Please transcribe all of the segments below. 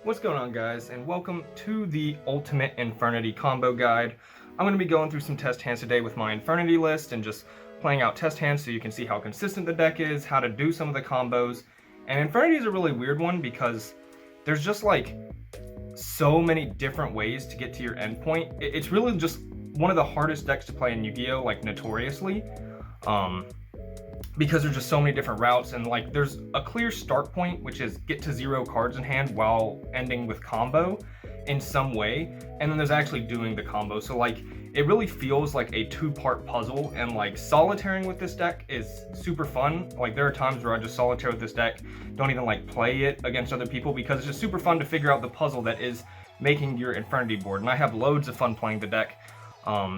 What's going on, guys, and welcome to the Ultimate Infernity Combo Guide. I'm going to be going through some test hands today with my Infernity list and just playing out test hands so you can see how consistent the deck is, how to do some of the combos. And Infernity is a really weird one because there's just like so many different ways to get to your endpoint. It's really just one of the hardest decks to play in Yu-Gi-Oh, like notoriously. Because there's just so many different routes, and like there's a clear start point, which is get to 0 cards in hand while ending with combo in some way, and then there's actually doing the combo. So like it really feels like a two-part puzzle, and like solitairing with this deck is super fun. Like there are times where I just solitaire with this deck, don't even like play it against other people because it's just super fun to figure out the puzzle that is making your Infernity board, and I have loads of fun playing the deck.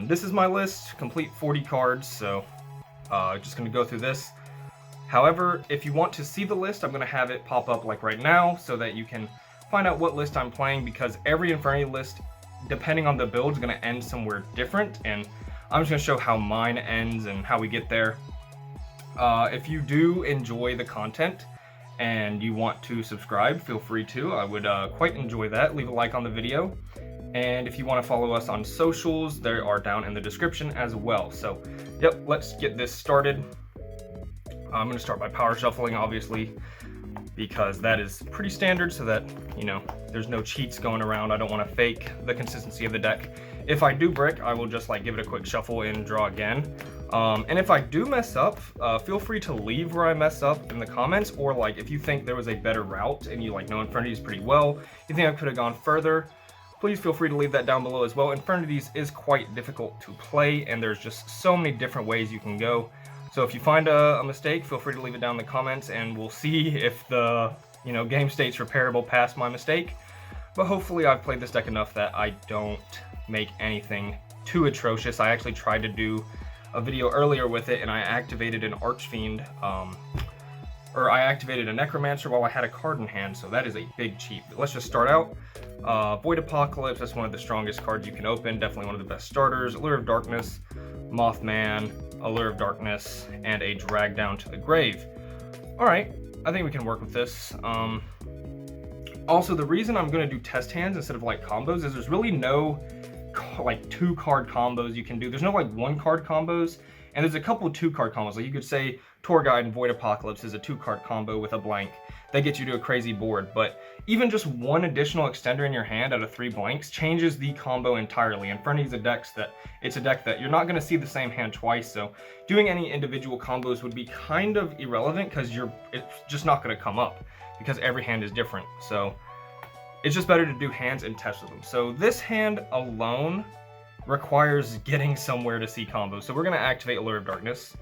This is my list, complete 40 cards, so just going to go through this. However, if you want to see the list, I'm going to have it pop up like right now so that you can find out what list I'm playing, because every Infernity list, depending on the build, is going to end somewhere different, and I'm just going to show how mine ends and how we get there. If you do enjoy the content and you want to subscribe, feel free to. I would quite enjoy that. Leave a like on the video. And if you want to follow us on socials, they are down in the description as well. So, yep, let's get this started. I'm going to start by power shuffling, obviously, because that is pretty standard so that, you know, there's no cheats going around. I don't want to fake the consistency of the deck. If I do brick, I will just like give it a quick shuffle and draw again. And if I do mess up, feel free to leave where I mess up in the comments, or like if you think there was a better route and you like know Infernity pretty well, you think I could have gone further, please feel free to leave that down below as well. Infernity is quite difficult to play, and there's just so many different ways you can go. So if you find a mistake, feel free to leave it down in the comments, and we'll see if the game state's repairable past my mistake. But hopefully I've played this deck enough that I don't make anything too atrocious. I actually tried to do a video earlier with it, and I activated an Archfiend, or I activated a Necromancer while I had a card in hand, so that is a big cheat. But let's just start out. Void Apocalypse, that's one of the strongest cards you can open, definitely one of the best starters. Allure of Darkness, Mothman, Allure of Darkness, and a Drag Down to the Grave. Alright, I think we can work with this. Also, the reason I'm going to do test hands instead of like combos is there's really no like 2-card combos you can do. There's no like 1-card combos, and there's a couple of 2-card combos. Like you could say Tour Guide and Void Apocalypse is a 2-card combo with a blank. That gets you to a crazy board, but even just one additional extender in your hand out of 3 blanks changes the combo entirely. Infernity is a deck that you're not going to see the same hand twice, so doing any individual combos would be kind of irrelevant because it's just not going to come up because every hand is different. So it's just better to do hands and test with them. So this hand alone requires getting somewhere to see combos. So we're going to activate Allure of Darkness.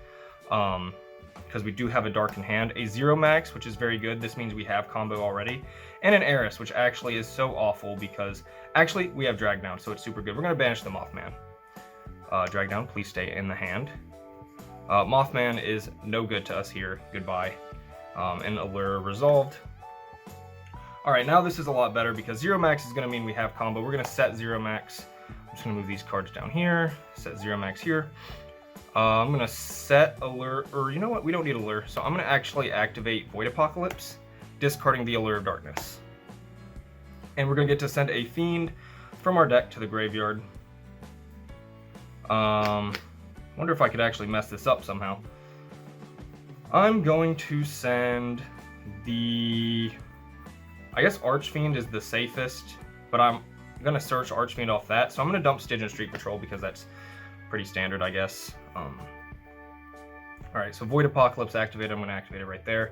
Because we do have a dark in hand, a 0 max, which is very good. This means we have combo already, and an Heiress, which actually is so awful because actually we have Drag Down, so it's super good. We're going to banish the Mothman. Drag Down, please stay in the hand. Mothman is no good to us here. Goodbye. And Allure resolved. Alright, now this is a lot better because 0 max is going to mean we have combo. We're going to set 0 max. I'm just going to move these cards down here, set 0 max here. I'm going to set Allure, or you know what, we don't need Allure, so I'm going to actually activate Void Apocalypse, discarding the Allure of Darkness. And we're going to get to send a Fiend from our deck to the graveyard. Wonder if I could actually mess this up somehow. I'm going to send the, I guess Archfiend is the safest, but I'm going to search Archfiend off that, so I'm going to dump Stygian Street Patrol because that's pretty standard, I guess. Alright, so Void Apocalypse activated. I'm going to activate it right there.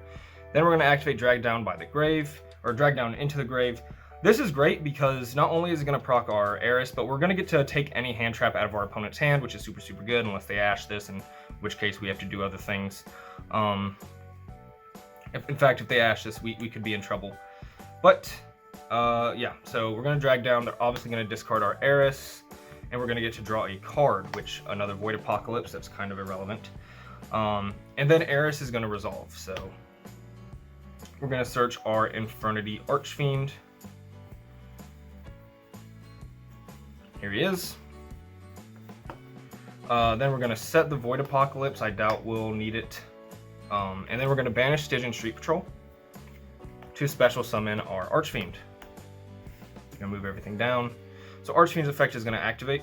Then we're going to activate Drag Down by the Grave, or Drag Down into the Grave. This is great because not only is it going to proc our Heiress, but we're going to get to take any hand trap out of our opponent's hand, which is super, super good, unless they ash this, in which case we have to do other things. In fact, if they ash this, we could be in trouble. But, yeah, so we're going to Drag Down. They're obviously going to discard our Heiress. And we're going to get to draw a card, which another Void Apocalypse, that's kind of irrelevant. And then Heiress is going to resolve, so we're going to search our Infernity Archfiend. Here he is. Then we're going to set the Void Apocalypse. I doubt we'll need it. And then we're going to banish Stygian Street Patrol to special summon our Archfiend. Gonna move everything down. So Archfiend's effect is gonna activate.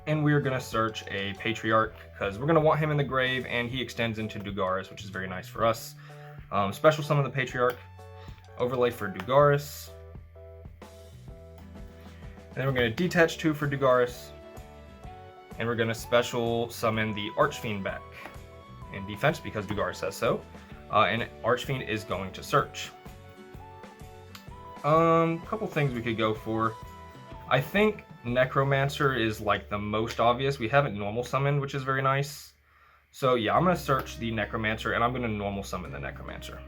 And we're gonna search a Patriarch, because we're gonna want him in the grave, and he extends into Dugaris, which is very nice for us. Special summon the Patriarch, overlay for Dugaris. And then we're gonna detach 2 for Dugaris. And we're gonna special summon the Archfiend back in defense because Dugaris says so. And Archfiend is going to search. Couple things we could go for. I think Necromancer is like the most obvious. We haven't normal summoned, which is very nice. So yeah, I'm gonna search the Necromancer and I'm gonna normal summon the Necromancer.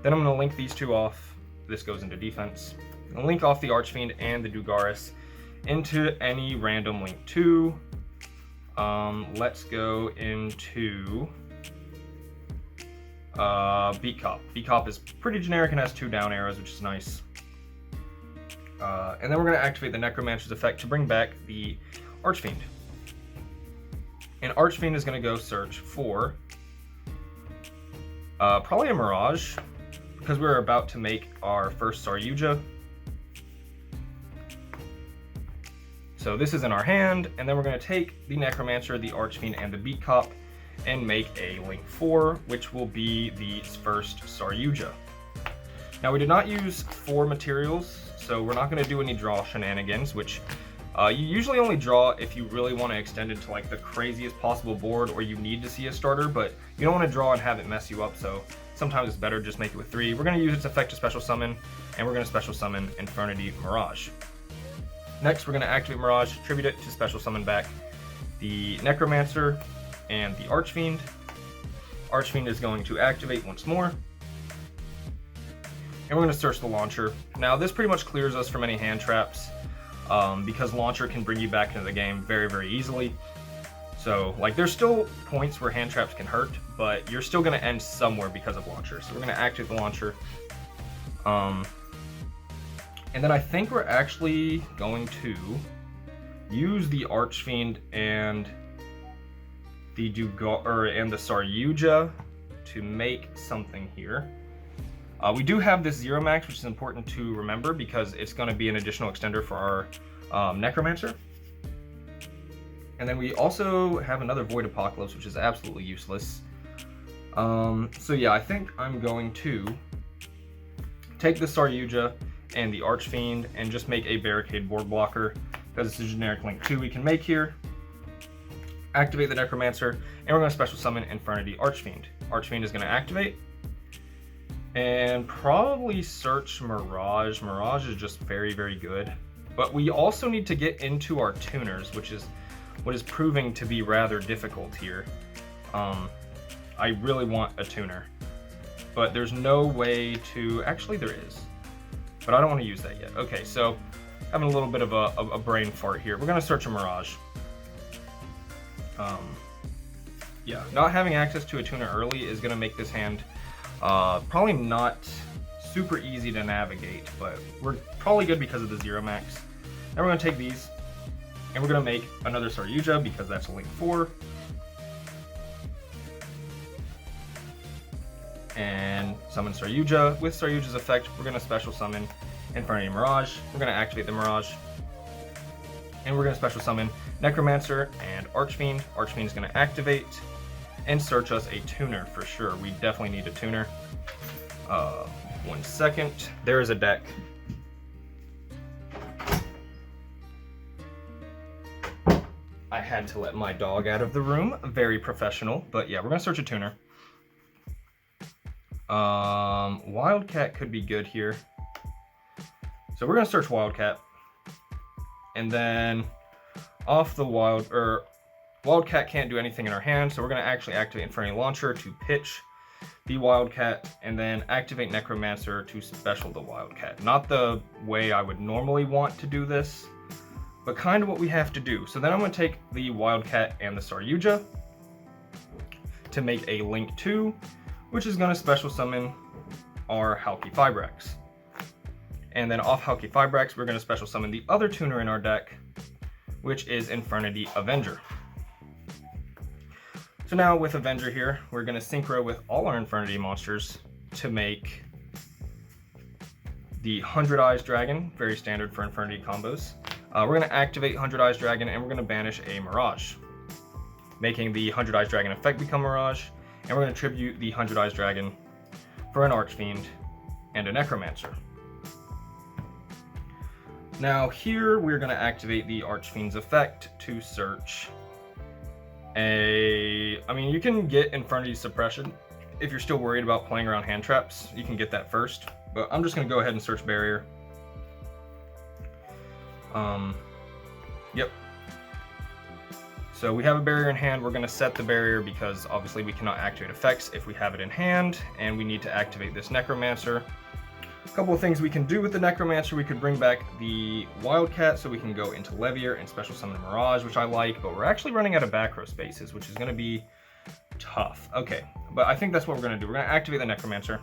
Then I'm gonna link these 2 off. This goes into defense. I'm gonna link off the Archfiend and the Dugaris into any random link 2. Let's go into Beat Cop. Beat Cop is pretty generic and has 2 down arrows, which is nice. And then we're going to activate the Necromancer's effect to bring back the Archfiend. And Archfiend is going to go search for probably a Mirage, because we're about to make our first Saryuja. So this is in our hand, and then we're going to take the Necromancer, the Archfiend, and the Beat Cop and make a link 4, which will be the first Saryuja. Now we did not use 4 materials, so we're not going to do any draw shenanigans, which you usually only draw if you really want to extend it to like the craziest possible board or you need to see a starter, but you don't want to draw and have it mess you up, so sometimes it's better just make it with 3. We're going to use its effect to special summon, and we're going to special summon Infernity Mirage. Next, we're going to activate Mirage, tribute it to special summon back the Necromancer and the Archfiend. Archfiend is going to activate once more. And we're going to search the Launcher. Now, this pretty much clears us from any hand traps, because Launcher can bring you back into the game very, very easily. So, like, there's still points where hand traps can hurt, but you're still going to end somewhere because of Launcher. So we're going to activate the Launcher. And then I think we're actually going to use the Archfiend and the Saryuja to make something here. We do have this Zero Max, which is important to remember because it's going to be an additional extender for our Necromancer. And then we also have another Void Apocalypse, which is absolutely useless. So yeah, I think I'm going to take the Saryuja and the Archfiend and just make a Barricade board blocker because it's a generic link 2 we can make here. Activate the Necromancer, and we're going to special summon Infernity Archfiend. Archfiend is going to activate and probably search Mirage. Mirage is just very, very good. But we also need to get into our tuners, which is what is proving to be rather difficult here. I really want a tuner, but there's no way to, actually there is, but I don't want to use that yet. Okay, so having a little bit of a brain fart here. We're going to search a Mirage. Yeah, not having access to a tuner early is going to make this hand probably not super easy to navigate, but we're probably good because of the Zero Max. Now we're going to take these, and we're going to make another Saryuja because that's a link 4. And summon Saryuja. With Saryuja's effect, we're going to special summon Infernity Mirage. We're going to activate the Mirage. And we're going to special summon Necromancer and Archfiend. Archfiend is going to activate and search us a tuner for sure. We definitely need a tuner. 1 second. There is a deck. I had to let my dog out of the room. Very professional. But yeah, we're going to search a tuner. Wildcat could be good here. So we're going to search Wildcat. And then off the Wildcat can't do anything in our hand, so we're going to actually activate Infernity Launcher to pitch the Wildcat, and then activate Necromancer to special the Wildcat. Not the way I would normally want to do this, but kind of what we have to do. So then I'm going to take the Wildcat and the Saryuja to make a link 2, which is going to special summon our Halqifibrax. And then off Halqifibrax, we're going to special summon the other tuner in our deck, which is Infernity Avenger. So now with Avenger here, we're going to synchro with all our Infernity monsters to make the 100 Eyes Dragon, very standard for Infernity combos. We're going to activate 100 Eyes Dragon, and we're going to banish a Mirage, making the 100 Eyes Dragon effect become Mirage, and we're going to tribute the 100 Eyes Dragon for an Archfiend and a Necromancer. Now here we're going to activate the Archfiend's effect to search I mean, you can get Infernity Suppression if you're still worried about playing around hand traps. You can get that first, but I'm just going to go ahead and search Barrier. Yep. So we have a barrier in hand. We're going to set the barrier because obviously we cannot activate effects if we have it in hand, and we need to activate this Necromancer. A couple of things we can do with the Necromancer. We could bring back the Wildcat so we can go into Levier and special summon a Mirage, which I like, but we're actually running out of back row spaces, which is going to be tough. Okay, but I think that's what we're going to do. We're going to activate the Necromancer,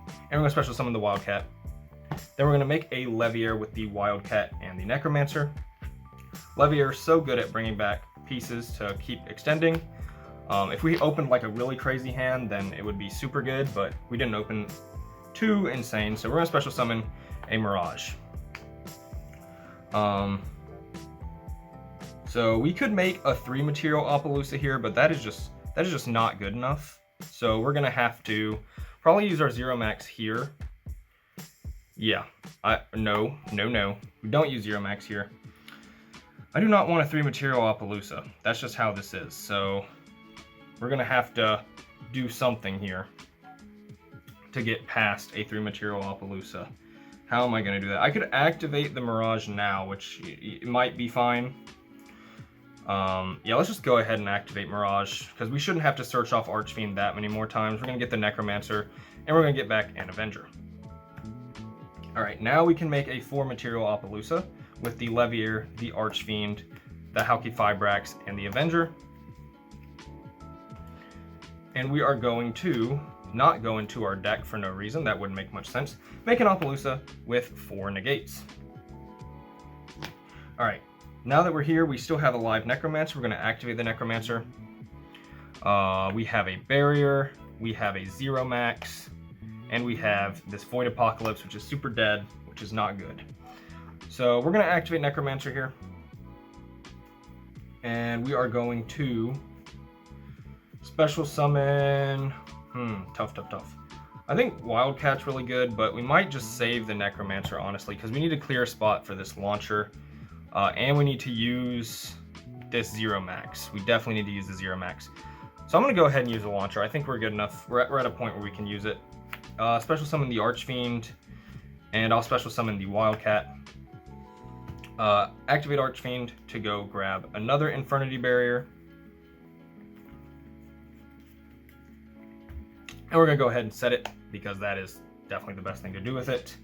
and we're going to special summon the Wildcat. Then we're going to make a Levier with the Wildcat and the Necromancer. Levier is so good at bringing back pieces to keep extending. If we opened like a really crazy hand, then it would be super good, but we didn't open too insane, so we're going to special summon a Mirage. So we could make a 3 material Appaloosa here, but that is just not good enough. So we're going to have to probably use our 0 max here. Yeah, no. We don't use 0 max here. I do not want a 3 material Appaloosa. That's just how this is. So we're going to have to do something here to get past a 3 material Appaloosa. How am I going to do that? I could activate the Mirage now, which it might be fine. Yeah, let's just go ahead and activate Mirage, because we shouldn't have to search off Archfiend that many more times. We're going to get the Necromancer, and we're going to get back an Avenger. Alright, now we can make a 4 material Appaloosa with the Levier, the Archfiend, the Halki-Fibrax, and the Avenger. And we are going to not go into our deck for no reason. That wouldn't make much sense. Make an Appaloosa with 4 negates. Alright, now that we're here, we still have a live Necromancer. We're going to activate the Necromancer. We have a Barrier, we have a 0 max, and we have this Void Apocalypse, which is super dead, which is not good. So we're going to activate Necromancer here. And we are going to special summon... tough. I think Wildcat's really good, but we might just save the Necromancer, honestly, because we need to clear a spot for this launcher. And we need to use this 0 max. We definitely need to use the 0 max. So I'm going to go ahead and use the launcher. I think we're good enough. We're at a point where we can use it. Special summon the Archfiend, and I'll special summon the Wildcat. Activate Archfiend to go grab another Infernity Barrier. And we're going to go ahead and set it, because that is definitely the best thing to do with it.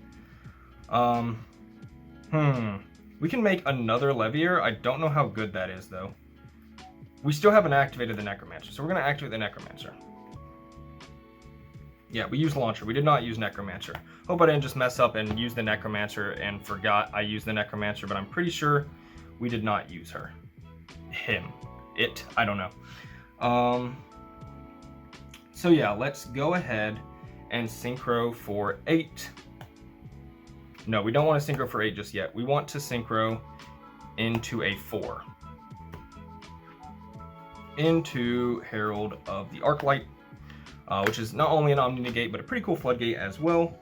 We can make another Levier. I don't know how good that is, though. We still haven't activated the Necromancer, so we're going to activate the Necromancer. Yeah, we used Launcher. We did not use Necromancer. Hope I didn't just mess up and use the Necromancer and forgot I used the Necromancer, but I'm pretty sure we did not use her. It. I don't know. So yeah, let's go ahead and synchro for 8. No, we don't want to synchro for 8 just yet. We want to synchro into a 4. Into Herald of the Arclight, which is not only an Omni-Negate, but a pretty cool Floodgate as well.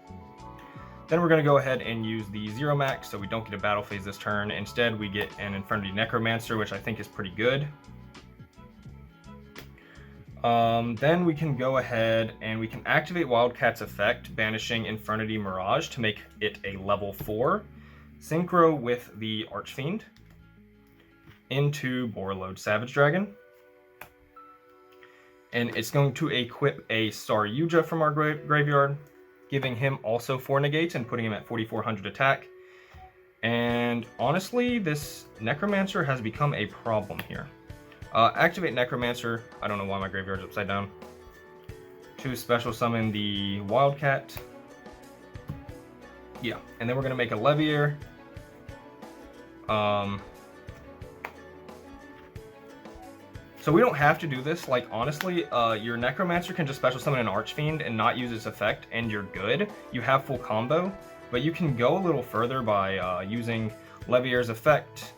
Then we're going to go ahead and use the 0 max, so we don't get a battle phase this turn. Instead, we get an Infernity Necromancer, which I think is pretty good. Then we can go ahead and we can activate Wildcat's effect, banishing Infernity Mirage to make it a level 4. Synchro with the Archfiend into Borreload Savage Dragon. And it's going to equip a Saryuja from our graveyard, giving him also 4 negates and putting him at 4,400 attack. And honestly, this Necromancer has become a problem here. Activate Necromancer. I don't know why my graveyard's upside down. To special summon the Wildcat. Yeah, and then we're going to make a Levier. So So we don't have to do this. Like, honestly, your Necromancer can just special summon an Archfiend and not use its effect, and you're good. You have full combo, but you can go a little further by using Levier's effect,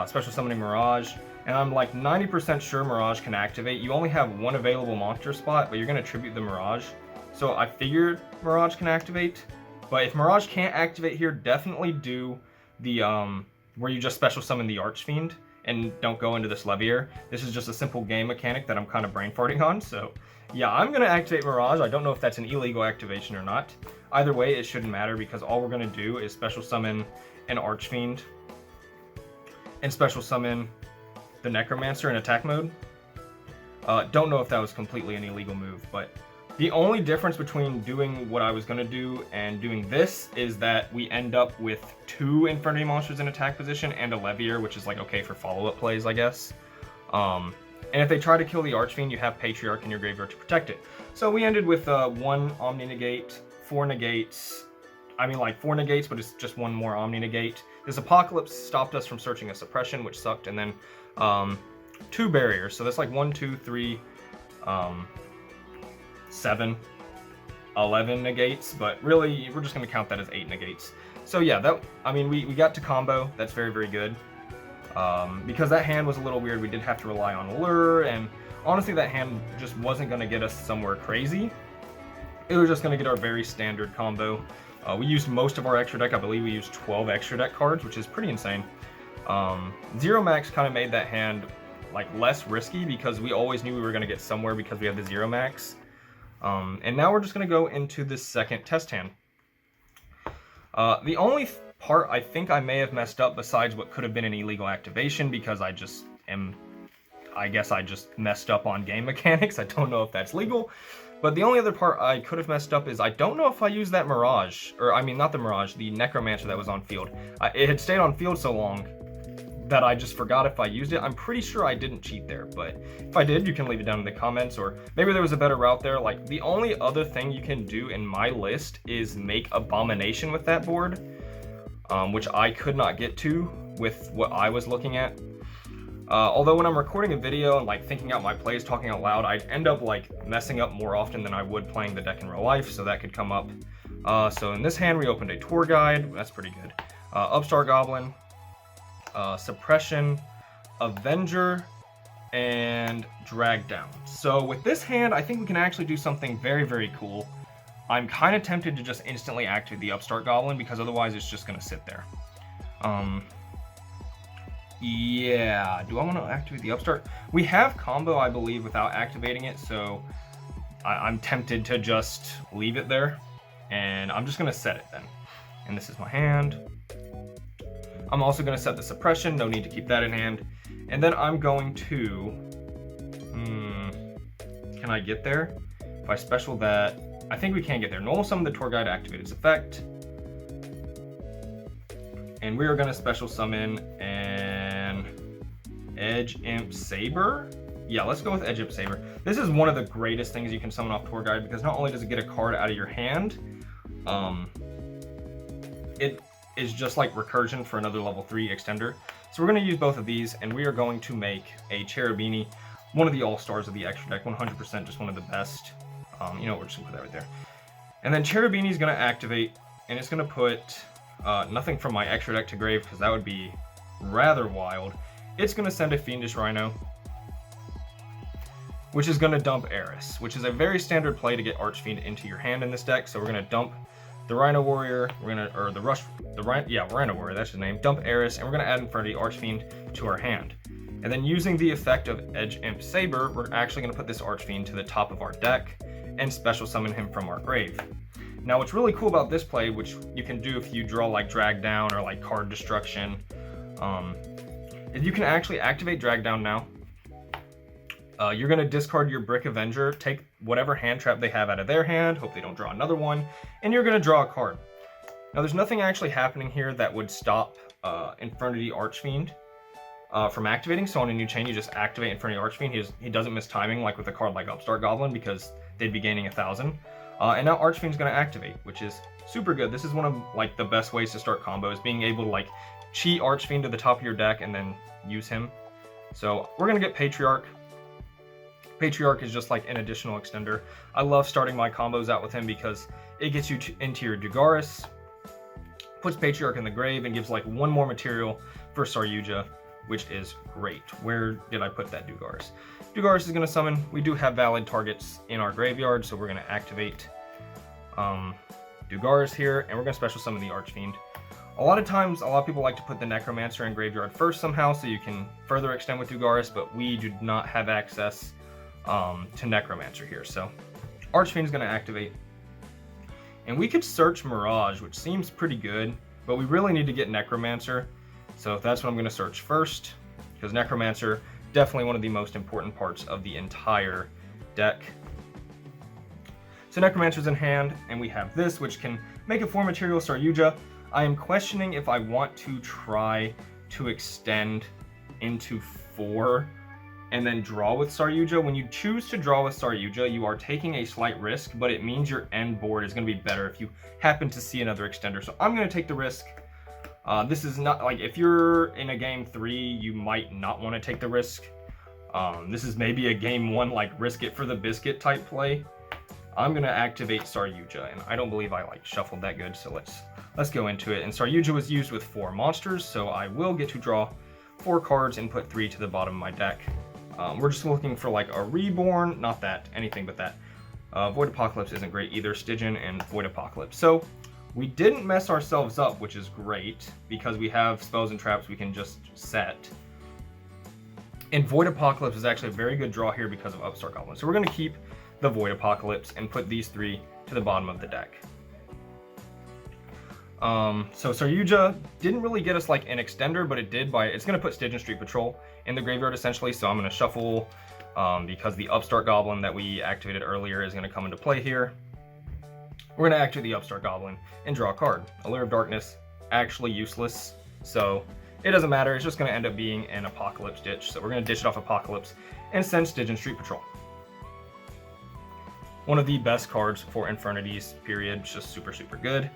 special summoning Mirage, and I'm like 90% sure Mirage can activate. You only have one available monster spot, but you're going to tribute the Mirage. So I figured Mirage can activate, but if Mirage can't activate here, definitely do the, where you just special summon the Archfiend, and don't go into this Levier. This is just a simple game mechanic that I'm kind of brain farting on, so yeah, I'm going to activate Mirage. I don't know if that's an illegal activation or not. Either way, it shouldn't matter, because all we're going to do is special summon an Archfiend and special summon the Necromancer in attack mode. Don't know if that was completely an illegal move, but the only difference between doing what I was going to do and doing this is that we end up with 2 Infernity monsters in attack position and a Levier, which is like okay for follow-up plays, I guess. And if they try to kill the Archfiend, you have Patriarch in your graveyard to protect it. So we ended with 1 Omni Negate, 4 Negates. I mean, like 4 Negates, but it's just 1 more Omni Negate. This Apocalypse stopped us from searching a Suppression, which sucked, and then 2 Barriers. So that's like 1, 2, 3, 7, 11 Negates, but really we're just going to count that as 8 Negates. So yeah, that, I mean, we got to combo. That's very, very good. Because that hand was a little weird, we did have to rely on Lure, and honestly that hand just wasn't going to get us somewhere crazy. It was just going to get our very standard combo. We used most of our extra deck. I believe we used 12 extra deck cards, which is pretty insane. Zero Max kind of made that hand like less risky because we always knew we were going to get somewhere because we have the Zero Max. And now we're just going to go into the second test hand. The only part I think I may have messed up besides what could have been an illegal activation, because I guess I just messed up on game mechanics. I don't know if that's legal. But the only other part I could have messed up is I don't know if I used that Mirage, or I mean not the Mirage, the Necromancer that was on field. It had stayed on field so long that I just forgot if I used it. I'm pretty sure I didn't cheat there, but if I did, you can leave it down in the comments, or maybe there was a better route there. Like, the only other thing you can do in my list is make Abomination with that board, which I could not get to with what I was looking at. Although when I'm recording a video and like thinking out my plays, talking out loud, I end up like messing up more often than I would playing the deck in real life, so that could come up. So in this hand, we opened a Tour Guide. That's pretty good. Upstart Goblin, Suppression, Avenger, and Drag Down. So with this hand, I think we can actually do something very, very cool. I'm kind of tempted to just instantly activate the Upstart Goblin, because otherwise it's just going to sit there. Yeah, do I want to activate the Upstart? We have combo, I believe, without activating it, so I'm tempted to just leave it there, and I'm just going to set it then. And this is my hand. I'm also going to set the Suppression, no need to keep that in hand. And then I'm going to... can I get there? If I special that... I think we can get there. Normal summon the Tour Guide, activate its effect. And we are going to special summon an Edge Imp Saber. Yeah, let's go with Edge Imp Saber. This is one of the greatest things you can summon off Tour Guide, because not only does it get a card out of your hand, it is just like recursion for another level 3 extender. So we're going to use both of these, and we are going to make a Cherubini, one of the all-stars of the extra deck, 100%, just one of the best. You know, we're just going to put that right there. And then Cherubini is going to activate, and it's going to put nothing from my extra deck to grave, because that would be rather wild. It's going to send a Fiendish Rhino, which is going to dump Eris, which is a very standard play to get Archfiend into your hand in this deck. So we're going to dump the Rhino Warrior, Rhino Warrior, that's his name, dump Eris, and we're going to add Infernity Archfiend to our hand. And then using the effect of Edge Imp Saber, we're actually going to put this Archfiend to the top of our deck and special summon him from our grave. Now, what's really cool about this play, which you can do if you draw like Drag Down or like Card Destruction, is you can actually activate Drag Down now. You're going to discard your Brick Avenger, take whatever hand trap they have out of their hand, hope they don't draw another one, and you're going to draw a card. Now, there's nothing actually happening here that would stop Infernity Archfiend from activating, so on a new chain, you just activate Infernity Archfiend. He doesn't miss timing like with a card like Upstart Goblin, because they'd be gaining 1,000. And now Archfiend's going to activate, which is super good. This is one of like the best ways to start combos, being able to like cheat Archfiend to the top of your deck and then use him. So we're going to get Patriarch. Patriarch is just like an additional extender. I love starting my combos out with him because it gets you into your Dugaris, puts Patriarch in the grave, and gives like one more material for Saryuja, which is great. Where did I put that Dugaris? Dugaris is going to summon. We do have valid targets in our graveyard, so we're going to activate Dugaris here, and we're going to special summon the Archfiend. A lot of times, a lot of people like to put the Necromancer in graveyard first somehow, so you can further extend with Dugaris, but we do not have access to Necromancer here. So Archfiend is going to activate. And we could search Mirage, which seems pretty good, but we really need to get Necromancer. So that's what I'm going to search first, because Necromancer, definitely one of the most important parts of the entire deck. So Necromancer's in hand, and we have this, which can make a 4-material Saryuja. I am questioning if I want to try to extend into 4 and then draw with Saryuja. When you choose to draw with Saryuja, you are taking a slight risk, but it means your end board is going to be better if you happen to see another extender. So I'm going to take the risk. This is not, like, if you're in a game 3, you might not want to take the risk. This is maybe a game 1, like, risk it for the biscuit type play. I'm going to activate Saryuja, and I don't believe I, like, shuffled that good, so let's go into it. And Saryuja was used with 4 monsters, so I will get to draw 4 cards and put 3 to the bottom of my deck. We're just looking for, like, a Reborn, not that, anything but that. Void Apocalypse isn't great either, Stygian and Void Apocalypse. So we didn't mess ourselves up, which is great, because we have spells and traps we can just set. And Void Apocalypse is actually a very good draw here because of Upstart Goblin. So we're going to keep the Void Apocalypse and put these 3 to the bottom of the deck. So Saryuja didn't really get us like an extender, but it did it's going to put Stygian Street Patrol in the graveyard essentially. So I'm going to shuffle because the Upstart Goblin that we activated earlier is going to come into play here. We're going to activate the Upstart Goblin and draw a card. Allure of Darkness, actually useless, so it doesn't matter. It's just going to end up being an Apocalypse ditch. So we're going to ditch it off Apocalypse and send Stygian Street Patrol. One of the best cards for Infernities, period. It's just super, super good.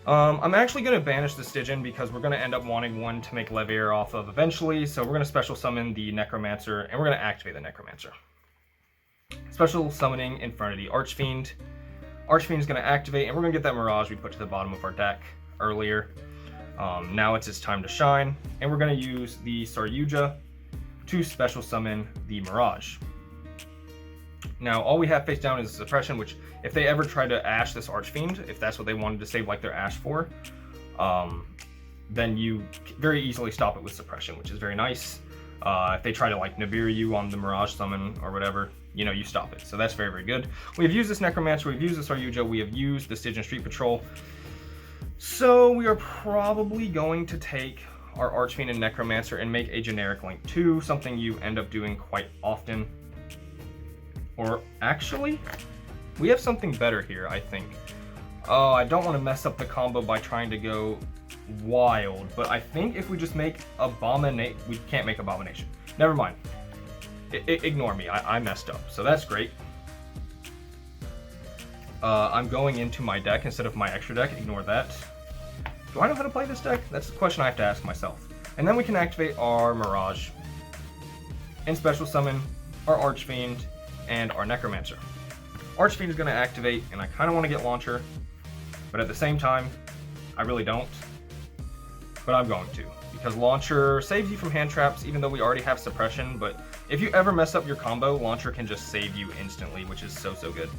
I'm actually going to banish the Stygian because we're going to end up wanting one to make Levier off of eventually. So we're going to special summon the Necromancer, and we're going to activate the Necromancer. Special summoning Infernity Archfiend. Archfiend is going to activate, and we're going to get that Mirage we put to the bottom of our deck earlier. Now it's its time to shine, and we're going to use the Saryuja to special summon the Mirage. Now, all we have face down is Suppression, which, if they ever try to Ash this Archfiend, if that's what they wanted to save like their Ash for, then you very easily stop it with Suppression, which is very nice. If they try to like Nibiru you on the Mirage summon or whatever, you know, you stop it. So that's very, very good. We have used this Necromancer, we've used this Saryuja, we have used the Stygian Street Patrol. So we are probably going to take our Archfiend and Necromancer and make a generic Link 2, something you end up doing quite often. Or actually, we have something better here, I think. Oh, I don't want to mess up the combo by trying to go wild, but I think if we just make Abomination, we can't make Abomination. Never mind. Ignore me, I messed up, so that's great. I'm going into my deck instead of my extra deck, ignore that. Do I know how to play this deck? That's the question I have to ask myself. And then we can activate our Mirage and special summon our Archfiend and our Necromancer. Archfiend is going to activate, and I kind of want to get Launcher, but at the same time, I really don't. But I'm going to, because Launcher saves you from hand traps, even though we already have Suppression, but if you ever mess up your combo, Launcher can just save you instantly, which is so, so good.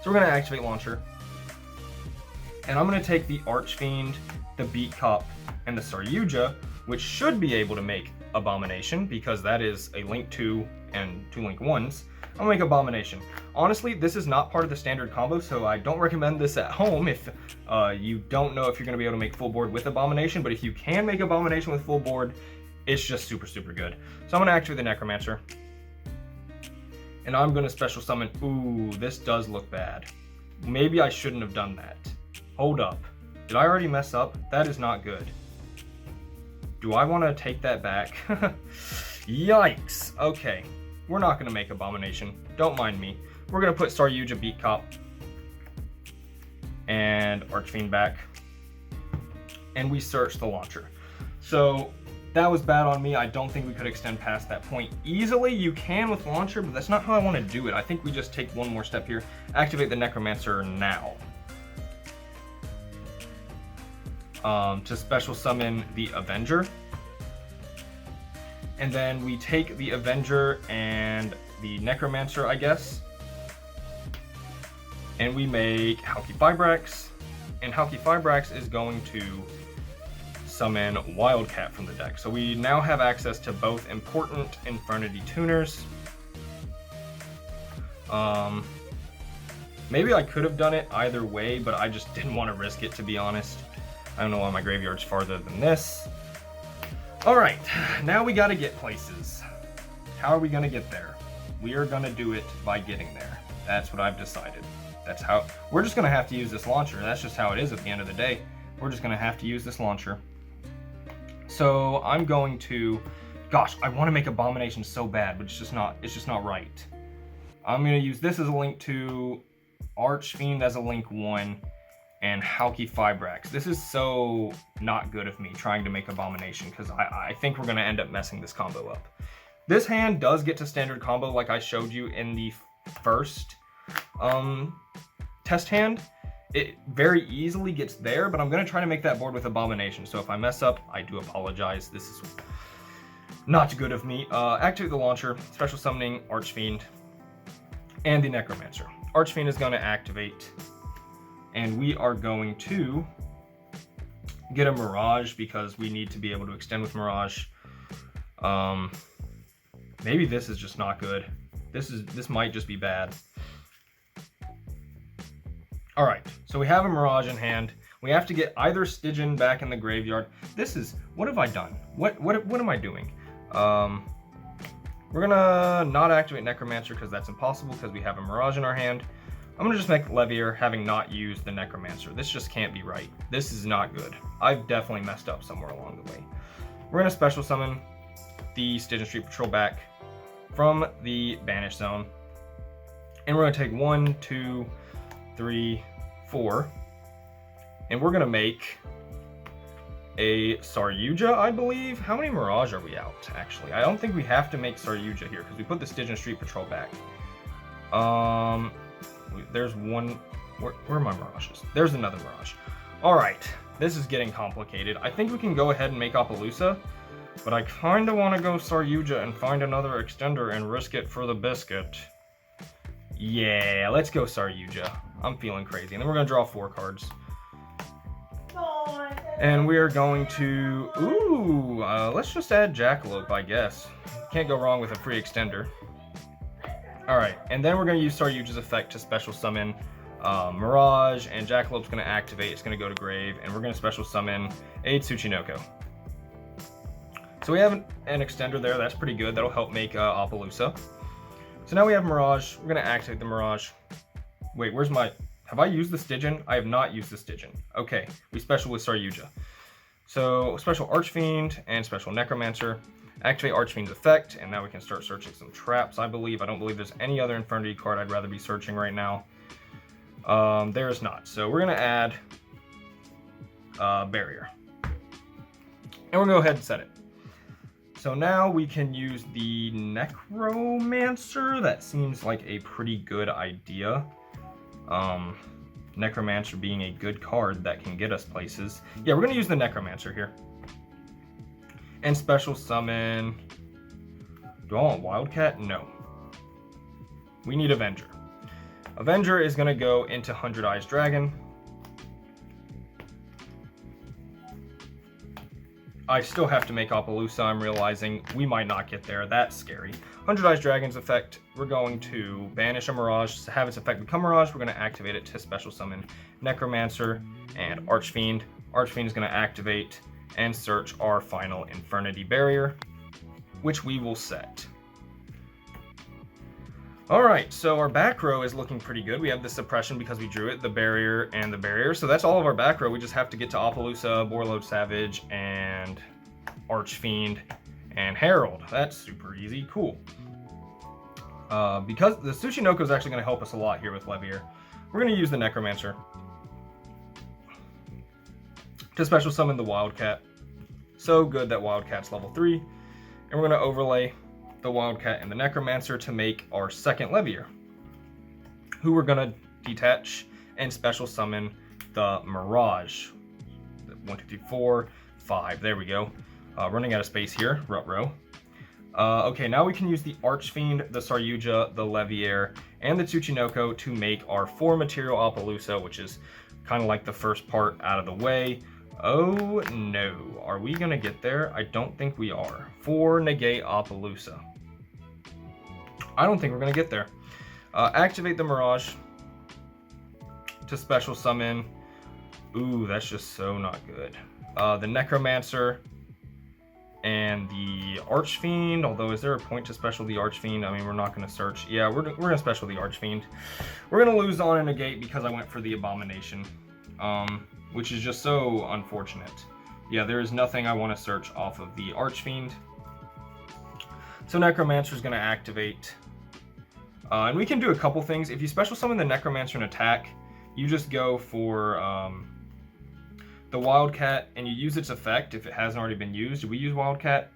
So we're going to activate Launcher, and I'm going to take the Archfiend, the Beat Cop, and the Saryuja, which should be able to make Abomination, because that is a Link 2 and 2 Link 1s. I'm gonna make Abomination. Honestly, this is not part of the standard combo, so I don't recommend this at home if you don't know if you're gonna be able to make full board with Abomination, but if you can make Abomination with full board, it's just super, super good. So I'm gonna activate the Necromancer, and I'm gonna special summon. Ooh, this does look bad. Maybe I shouldn't have done that. Hold up. Did I already mess up? That is not good. Do I want to take that back? Yikes. Okay. We're not going to make Abomination. Don't mind me. We're going to put Saryuja, Beat Cop, and Archfiend back. And we search the Launcher. So That was bad on me. I don't think we could extend past that point easily. You can with Launcher, but that's not how I want to do it. I think we just take one more step here. Activate the Necromancer now. To special summon the Avenger. And then we take the Avenger and the Necromancer, I guess. And we make Halki Fibrax. And Halki Fibrax is going to summon Wildcat from the deck. So we now have access to both important Infernity tuners. Maybe I could have done it either way, but I just didn't want to risk it, to be honest. I don't know why my graveyard's farther than this. Alright, now we gotta get places. How are we gonna get there? We are gonna do it by getting there. That's what I've decided. That's how, we're just gonna have to use this launcher. That's just how it is at the end of the day. We're just gonna have to use this launcher. So I'm going to, gosh, I want to make Abomination so bad, but it's just not right. I'm gonna use this as a link 2, Archfiend as a link 1, and Halki Fibrax. This is so not good of me trying to make Abomination, because I think we're gonna end up messing this combo up. This hand does get to standard combo like I showed you in the first test hand. It very easily gets there, but I'm gonna try to make that board with Abomination. So if I mess up, I do apologize. This is not good of me. Activate the launcher, special summoning Archfiend, and the Necromancer. Archfiend is gonna activate, and we are going to get a Mirage because we need to be able to extend with Mirage. Maybe this is just not good. This might just be bad. All right, so we have a Mirage in hand. We have to get either Stygian back in the graveyard. This is, what have I done? What am I doing? We're gonna not activate Necromancer because that's impossible because we have a Mirage in our hand. I'm gonna just make Levier having not used the Necromancer. This just can't be right. This is not good. I've definitely messed up somewhere along the way. We're gonna special summon the Stygian Street Patrol back from the Banish Zone. And we're gonna take 1, 2, 3, 4. And we're gonna make a Saryuja, I believe. How many Mirage are we out, actually? I don't think we have to make Saryuja here because we put the Stygian Street Patrol back. There's one. Where are my Mirages? There's another Mirage. All right, this is getting complicated. I think we can go ahead and make Appaloosa, but I kind of want to go Saryuja and find another extender and risk it for the biscuit. Yeah, let's go Saryuja. I'm feeling crazy. And then we're going to draw 4 cards. And we are going to, let's just add Jackalope, I guess. Can't go wrong with a free extender. Alright, and then we're going to use Saryuja's effect to special summon Mirage, and Jackalope's going to activate. It's going to go to grave, and we're going to special summon a Tsuchinoko. So we have an extender there. That's pretty good. That'll help make Appaloosa. So now we have Mirage. We're going to activate the Mirage. Wait, where's my... Have I used the Stygian? I have not used the Stygian. Okay, we special with Saryuja. So special Archfiend and special Necromancer. Activate Archfiend's effect, and now we can start searching some traps, I believe. I don't believe there's any other Infernity card I'd rather be searching right now. There is not. So we're going to add Barrier. And we're going to go ahead and set it. So now we can use the Necromancer. That seems like a pretty good idea. Necromancer being a good card that can get us places. Yeah, we're going to use the Necromancer here. And special summon... Do I want Wildcat? No. We need Avenger. Avenger is going to go into 100 Eyes Dragon. I still have to make Appaloosa. I'm realizing we might not get there. That's scary. 100 Eyes Dragon's effect, we're going to banish a Mirage, have its effect become Mirage. We're going to activate it to special summon Necromancer and Archfiend. Archfiend is going to activate and search our final Infernity barrier, which we will set. Alright, so our back row is looking pretty good. We have the suppression because we drew it, the barrier, and the barrier. So that's all of our back row. We just have to get to Appaloosa, Borload Savage, and Archfiend, and Herald. That's super easy. Cool. Because the Tsuchinoko is actually going to help us a lot here with Levier, we're going to use the Necromancer to special summon the Wildcat. So good that Wildcat's level 3. And we're going to overlay the Wildcat and the Necromancer to make our second Levier, who we're going to detach and special summon the Mirage. 1, 2, 3, 4, 5. There we go. Running out of space here. Ruh-roh. Okay, now we can use the Archfiend, the Saryuja, the Levier, and the Tsuchinoko to make our 4 material Appaloosa, which is kind of like the first part out of the way. Oh no, are we gonna get there? I don't think we are. 4 negate Appaloosa. I don't think we're gonna get there. Activate the Mirage to special summon. Ooh, that's just so not good. The Necromancer and the Archfiend, although is there a point to special the Archfiend? I mean, we're not going to search. Yeah, we're going to special the Archfiend. We're going to lose on a negate because I went for the Abomination, which is just so unfortunate. Yeah, there is nothing I want to search off of the Archfiend. So Necromancer is going to activate. And we can do a couple things. If you special summon the Necromancer and attack, you just go for the Wildcat, and you use its effect if it hasn't already been used. Do we use Wildcat?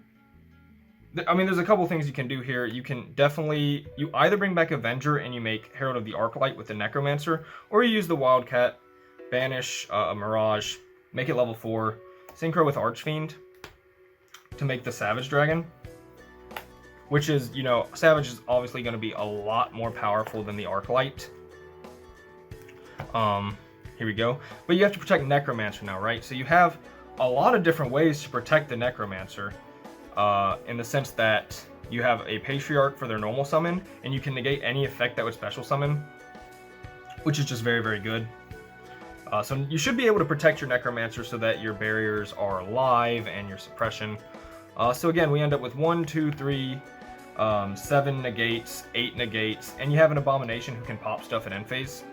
I mean, there's a couple things you can do here. You can definitely, you either bring back Avenger and you make Herald of the Arclight with the Necromancer, or you use the Wildcat, banish a Mirage, make it level 4, synchro with Archfiend to make the Savage Dragon, which is, you know, Savage is obviously going to be a lot more powerful than the Arclight. Here we go. But you have to protect Necromancer now, right? So you have a lot of different ways to protect the Necromancer, in the sense that you have a Patriarch for their normal summon, and you can negate any effect that would special summon, which is just very, very good. So you should be able to protect your Necromancer so that your barriers are alive and your suppression. So again, we end up with 1, 2, 3, 7 negates, 8 negates, and you have an Abomination who can pop stuff at end phase.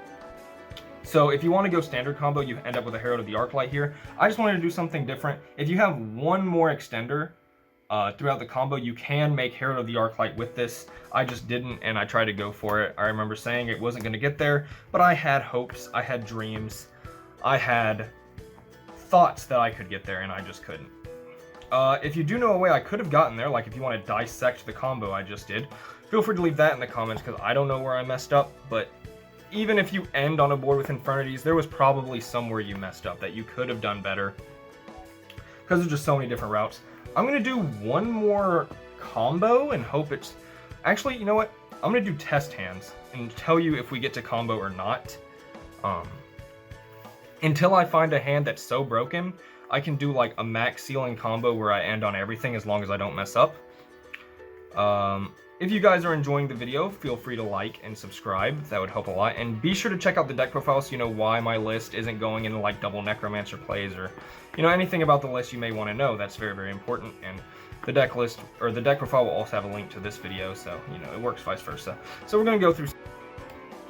So if you want to go standard combo, you end up with a Herald of the Arclight here. I just wanted to do something different. If you have one more extender throughout the combo, you can make Herald of the Arclight with this. I just didn't, and I tried to go for it. I remember saying it wasn't going to get there, but I had hopes, I had dreams, I had thoughts that I could get there, and I just couldn't. If you do know a way I could have gotten there, like if you want to dissect the combo I just did, feel free to leave that in the comments, because I don't know where I messed up, but even if you end on a board with Infernities, there was probably somewhere you messed up that you could have done better, because there's just so many different routes. I'm going to do one more combo and hope it's... Actually, you know what? I'm going to do test hands and tell you if we get to combo or not. Until I find a hand that's so broken, I can do like a max ceiling combo where I end on everything as long as I don't mess up. If you guys are enjoying the video, feel free to like and subscribe. That would help a lot. And be sure to check out the deck profile so you know why my list isn't going into like double Necromancer plays, or you know, anything about the list you may want to know. That's very, very important. And the deck list, or the deck profile, will also have a link to this video, so you know, it works vice versa. So we're going to go through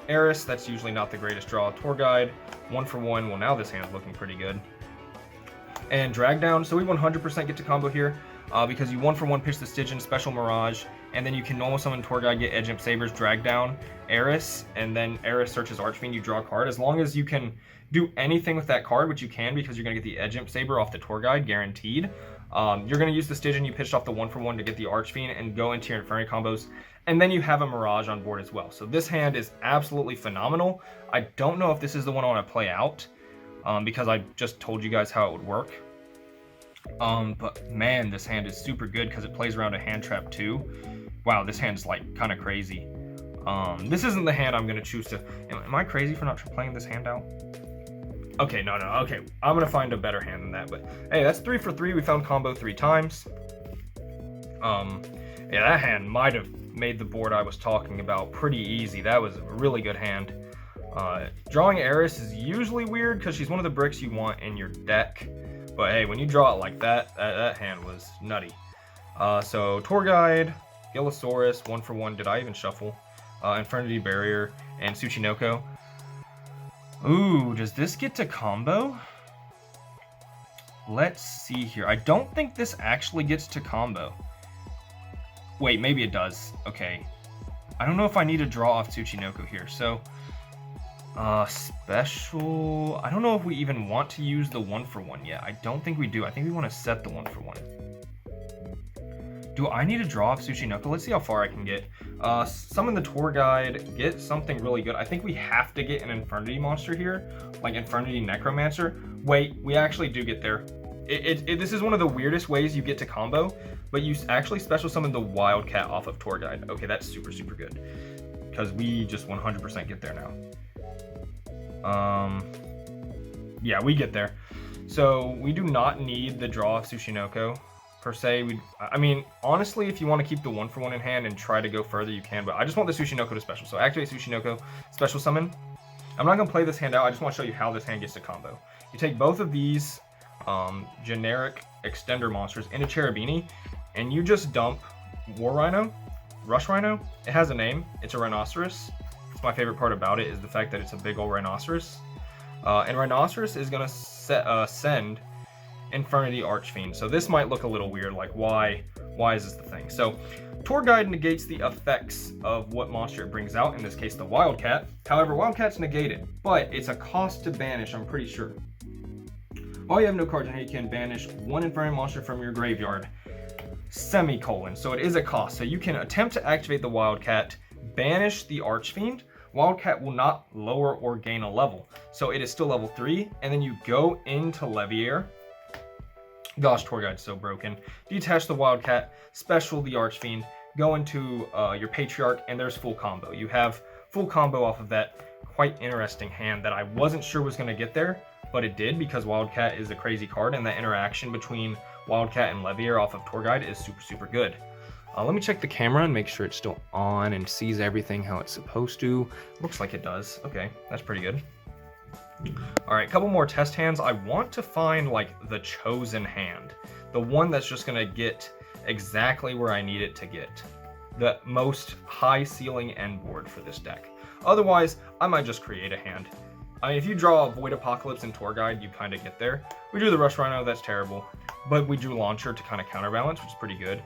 Eris. That's usually not the greatest draw. Tour Guide, 1 for 1. Well, now this hand's looking pretty good. And Drag Down. So we 100% get to combo here. Because you 1 for 1 pitch the Stygian, special Mirage, and then you can normal summon Tour Guide, get Edge Imp Sabers, Drag Down Eris, and then Eris searches Archfiend, you draw a card. As long as you can do anything with that card, which you can because you're going to get the Edge Imp Saber off the Tour Guide, guaranteed. You're going to use the Stygian you pitched off the 1 for 1 to get the Archfiend and go into your Infernity combos, and then you have a Mirage on board as well. So this hand is absolutely phenomenal. I don't know if this is the one I want to play out, because I just told you guys how it would work. But man, this hand is super good because it plays around a hand trap too. Wow, this hand's like kind of crazy. This isn't the hand I'm going to choose to... Am I crazy for not playing this hand out? Okay, no, okay. I'm going to find a better hand than that, but hey, that's 3 for 3. We found combo 3 times. Yeah, that hand might have made the board I was talking about pretty easy. That was a really good hand. Drawing Eris is usually weird because she's one of the bricks you want in your deck. But hey, when you draw it like that, that hand was nutty. So Tour Guide, Gillosaurus, 1 for 1. Did I even shuffle? Infernity Barrier, and Tsuchinoko. Ooh, does this get to combo? Let's see here. I don't think this actually gets to combo. Wait, maybe it does. Okay. I don't know if I need to draw off Tsuchinoko here. So Special. I don't know if we even want to use the 1-for-1 yet. I don't think we do. I think we want to set the 1-for-1. Do I need to draw off Tsushinoko? Let's see how far I can get. Summon the tour guide, get something really good. I think we have to get an Infernity monster here, like Infernity Necromancer. Wait, we actually do get there. This is one of the weirdest ways you get to combo, but you actually special summon the Wildcat off of tour guide. Okay, that's super, super good, because we just 100% get there now. Yeah, we get there. So we do not need the draw of Tsushinoko. Per se, I mean, honestly, if you want to keep the 1-for-1 in hand and try to go further, you can, but I just want the Tsushinoko to special. So activate Tsushinoko, special summon. I'm not going to play this hand out, I just want to show you how this hand gets to combo. You take both of these generic extender monsters into Cherubini, and you just dump War Rhino, Rush Rhino. It has a name, it's a Rhinoceros. It's my favorite part about it is the fact that it's a big old Rhinoceros. And Rhinoceros is going to send Infernity Archfiend. So this might look a little weird, like why is this the thing? So Tour Guide negates the effects of what monster it brings out, in this case the Wildcat. However, Wildcat's negated, but it's a cost to banish, I'm pretty sure. While you have no cards in hand, you can banish one Infernity monster from your graveyard, semicolon. So it is a cost. So you can attempt to activate the Wildcat, banish the Archfiend. Wildcat will not lower or gain a level. So it is still level 3, and then you go into Leviair. Gosh, Tour Guide's so broken. Detach the Wildcat, special the Archfiend, go into your Patriarch, and there's full combo. You have full combo off of that quite interesting hand that I wasn't sure was going to get there, but it did, because Wildcat is a crazy card, and that interaction between Wildcat and Leviair off of Tour Guide is super, super good. Let me check the camera and make sure it's still on and sees everything how it's supposed to. Looks like it does. Okay, that's pretty good. All right, a couple more test hands. I want to find like the chosen hand, the one that's just gonna get exactly where I need it to get, the most high ceiling end board for this deck. Otherwise, I might just create a hand. I mean, if you draw a Void Apocalypse and Tour Guide, you kind of get there. We drew the Rush Rhino, that's terrible, but we drew Launcher to kind of counterbalance, which is pretty good.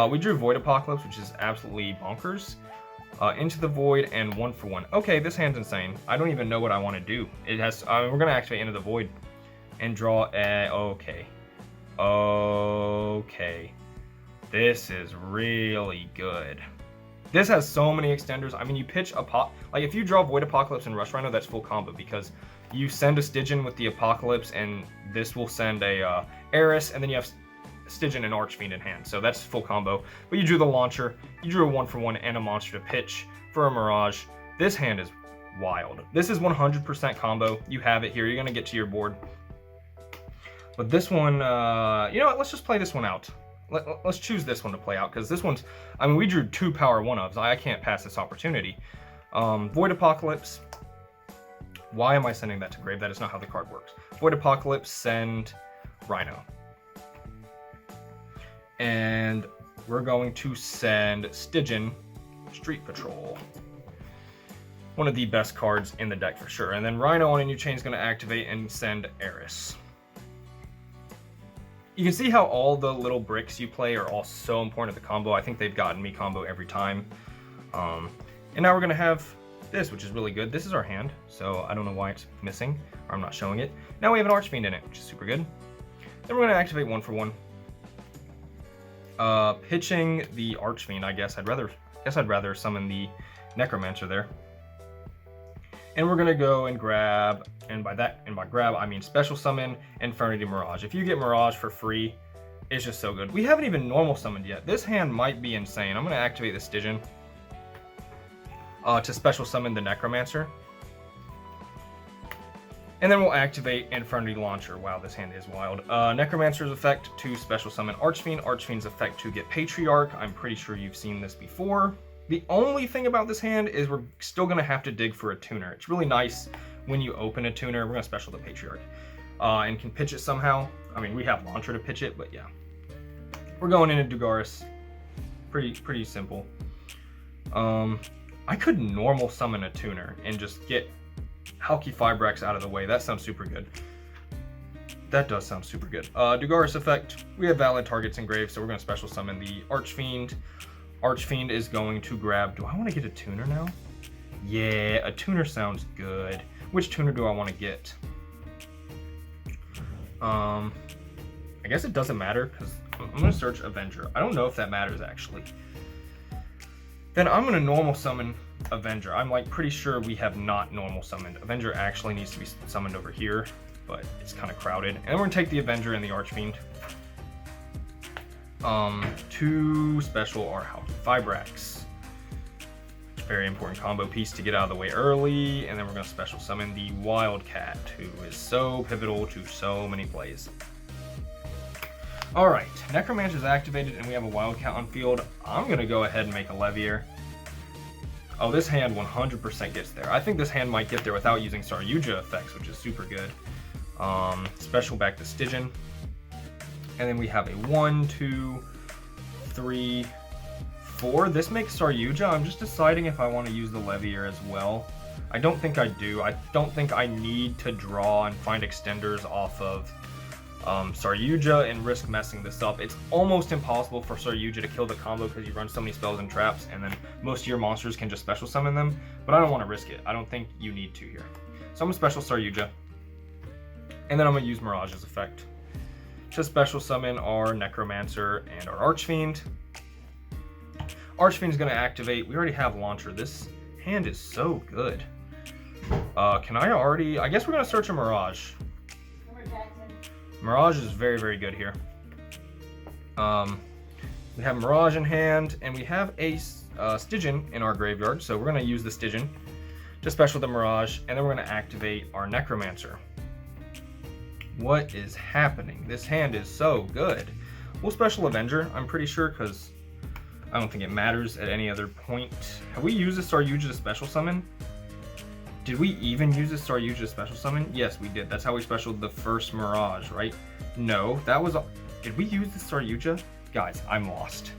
We drew Void Apocalypse, which is absolutely bonkers. Into the Void and 1-for-1. Okay, this hand's insane. I don't even know what I want to do. It has. We're gonna activate Into the Void and draw a. Okay. Okay. This is really good. This has so many extenders. I mean, you pitch like if you draw Void Apocalypse and Rush Rhino, that's full combo, because you send a Stygian with the Apocalypse, and this will send a Eris, and then you have Stygian and Archfiend in hand, so that's full combo. But you drew the Launcher, you drew a 1-for-1 and a monster to pitch for a Mirage. This hand is wild. This is 100% combo. You have it here. You're gonna get to your board. But this one, you know what? Let's just play this one out. Let's choose this one to play out, because this one's. I mean, we drew 2 power 1-ofs. I can't pass this opportunity. Void Apocalypse. Why am I sending that to grave? That is not how the card works. Void Apocalypse, send Rhino. And we're going to send Stygian Street Patrol. One of the best cards in the deck for sure. And then Rhino on a new chain is going to activate and send Eris. You can see how all the little bricks you play are all so important to the combo. I think they've gotten me combo every time. And now we're going to have this, which is really good. This is our hand, so I don't know why it's missing, or I'm not showing it. Now we have an Archfiend in it, which is super good. Then we're going to activate 1-for-1. Pitching the Archfiend, I guess I'd rather summon the Necromancer there. And we're gonna go and grab, and by grab I mean special summon Infernity Mirage. If you get Mirage for free, it's just so good. We haven't even normal summoned yet. This hand might be insane. I'm gonna activate the Stygian to special summon the Necromancer. And then we'll activate Infernity Launcher. Wow, this hand is wild. Necromancer's effect to special summon Archfiend. Archfiend's effect to get Patriarch. I'm pretty sure you've seen this before. The only thing about this hand is we're still going to have to dig for a tuner. It's really nice when you open a tuner. We're going to special the Patriarch. And can pitch it somehow. I mean, we have Launcher to pitch it, but yeah. We're going into Dugaris. Pretty simple. I could normal summon a tuner and just get Halki Fibrax out of the way. That sounds super good. That does sound super good. Dugaris effect. We have valid targets engraved, so we're going to special summon the Archfiend. Archfiend is going to grab. Do I want to get a tuner now? Yeah, a tuner sounds good. Which tuner do I want to get? I guess it doesn't matter because I'm gonna search Avenger. I don't know if that matters actually. Then I'm gonna normal summon Avenger. I'm like pretty sure we have not normal summoned. Avenger actually needs to be summoned over here, but it's kind of crowded. And we're gonna take the Avenger and the Archfiend. 2 special are Fibrax. Very important combo piece to get out of the way early, and then we're gonna special summon the Wildcat, who is so pivotal to so many plays. Alright, Necromancer's activated and we have a Wildcat on field. I'm gonna go ahead and make a Levier. Oh, this hand 100% gets there. I think this hand might get there without using Saryuja effects, which is super good. Special back to Stygian. And then we have a 1, 2, 3, 4. This makes Saryuja. I'm just deciding if I want to use the Levier as well. I don't think I do. I don't think I need to draw and find extenders off of Saryuja and risk messing this up. It's almost impossible for Saryuja to kill the combo because you run so many spells and traps, and then most of your monsters can just special summon them, but I don't want to risk it. I don't think you need to here. So I'm going to special Saryuja, and then I'm going to use Mirage's effect to special summon our Necromancer and our Archfiend. Archfiend's going to activate. We already have Launcher. This hand is so good. Can I already... I guess we're going to search a Mirage. Mirage is very, very good here. We have Mirage in hand, and we have a Stygian in our graveyard, so we're going to use the Stygian to special the Mirage, and then we're going to activate our Necromancer. What is happening? This hand is so good. We'll special Avenger, I'm pretty sure, because I don't think it matters at any other point. Have we used this Saryuja to special summon? Did we even use this Saryuja special summon? Yes, we did. That's how we specialed the first Mirage, right? No, that was... Did we use this Saryuja? Guys, I'm lost.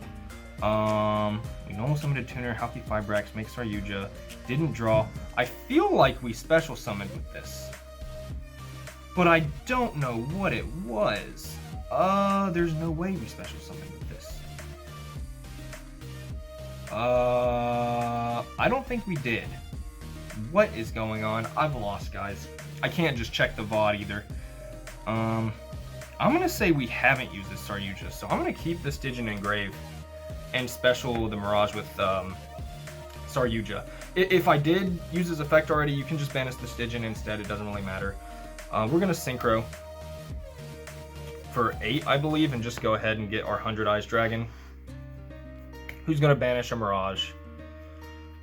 We normal summoned a tuner, Healthy Fibrax, make Saryuja. Didn't draw. I feel like we special summoned with this, but I don't know what it was. There's no way we special summoned with this. I don't think we did. What is going on? I've lost, guys. I can't just check the VOD either. I'm gonna say we haven't used this Saryuja, so I'm gonna keep the Stygian Engrave and special the Mirage with Saryuja. If I did use his effect already, you can just banish the Stygian instead. It doesn't really matter. We're gonna Synchro for 8, I believe, and just go ahead and get our 100 Eyes Dragon, who's gonna banish a Mirage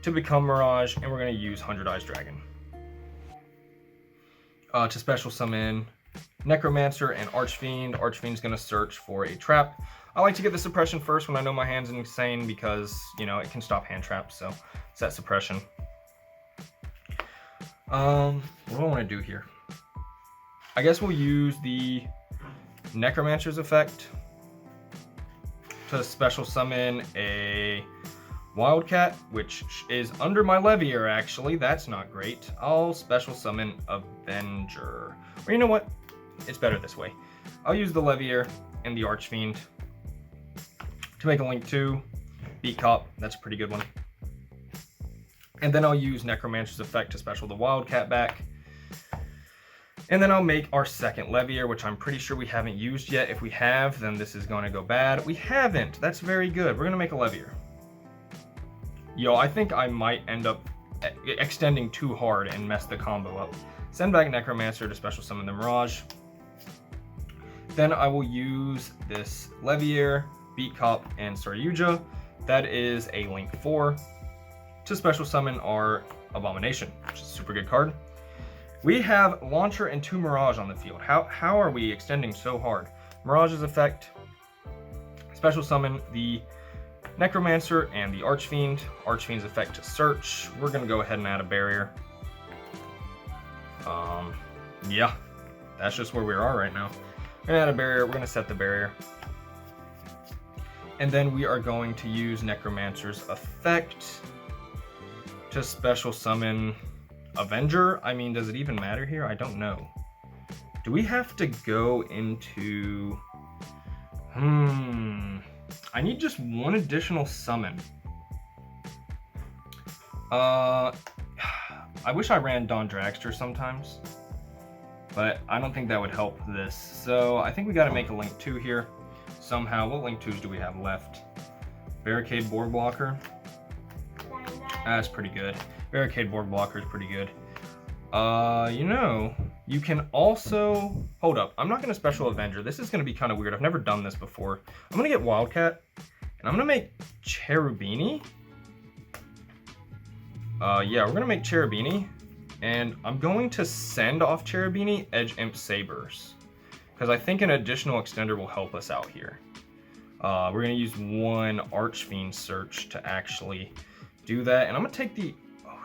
to become Mirage, and we're going to use 100 Eyes Dragon to special summon Necromancer and Archfiend. Archfiend's going to search for a trap. I like to get the suppression first when I know my hand's insane because, you know, it can stop hand traps, so set suppression. What do I want to do here? I guess we'll use the Necromancer's effect to special summon a Wildcat, which is under my Levier, actually. That's not great. I'll special summon Avenger. Or you know what? It's better this way. I'll use the Levier and the Archfiend to make a Link 2. Beat Cop, that's a pretty good one. And then I'll use Necromancer's effect to special the Wildcat back. And then I'll make our second Levier, which I'm pretty sure we haven't used yet. If we have, then this is going to go bad. We haven't. That's very good. We're going to make a Levier. Yo, I think I might end up extending too hard and mess the combo up. Send back Necromancer to special summon the Mirage. Then I will use this Levier, Beat Cop, and Saryuja. That is a Link 4 to special summon our Abomination, which is a super good card. We have Launcher and 2 Mirage on the field. How are we extending so hard? Mirage's effect, special summon the Necromancer and the Archfiend. Archfiend's effect to search. We're going to go ahead and add a barrier. Yeah, that's just where we are right now. We're going to add a barrier. We're going to set the barrier. And then we are going to use Necromancer's effect to special summon Avenger. I mean, does it even matter here? I don't know. Do we have to go into... I need just one additional summon. I wish I ran Dawn Dragster sometimes, but I don't think that would help this. So I think we got to make a Link 2 here somehow. What Link 2s do we have left? Barricade Board Blocker. That's pretty good. Barricade Board Blocker is pretty good. You know, you can also... Hold up. I'm not going to Special Avenger. This is going to be kind of weird. I've never done this before. I'm going to get Wildcat, and I'm going to make Cherubini. Yeah, we're going to make Cherubini, and I'm going to send off Cherubini Edge Imp Sabers, because I think an additional extender will help us out here. We're going to use one Archfiend Search to actually do that, and I'm going to take the...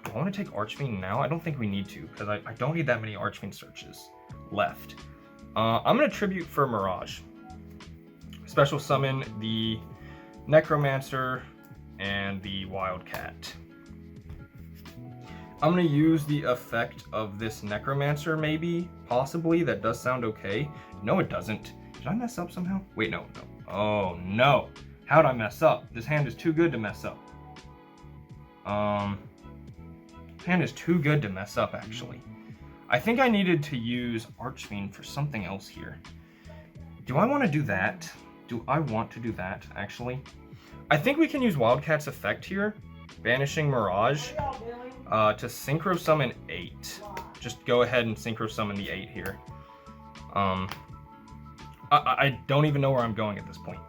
Do I want to take Archfiend now? I don't think we need to, because I don't need that many Archfiend Searches left. I'm going to Tribute for Mirage. Special summon the Necromancer and the Wildcat. I'm going to use the effect of this Necromancer, maybe, possibly. That does sound okay. No, it doesn't. Did I mess up somehow? Wait, no. Oh, no. How'd I mess up? This hand is too good to mess up. Hand is too good to mess up, actually. I think I needed to use Archfiend for something else here. Do I want to do that? Do I want to do that, actually? I think we can use Wildcat's effect here, Banishing Mirage, to Synchro Summon 8. Just go ahead and Synchro Summon the 8 here. I don't even know where I'm going at this point.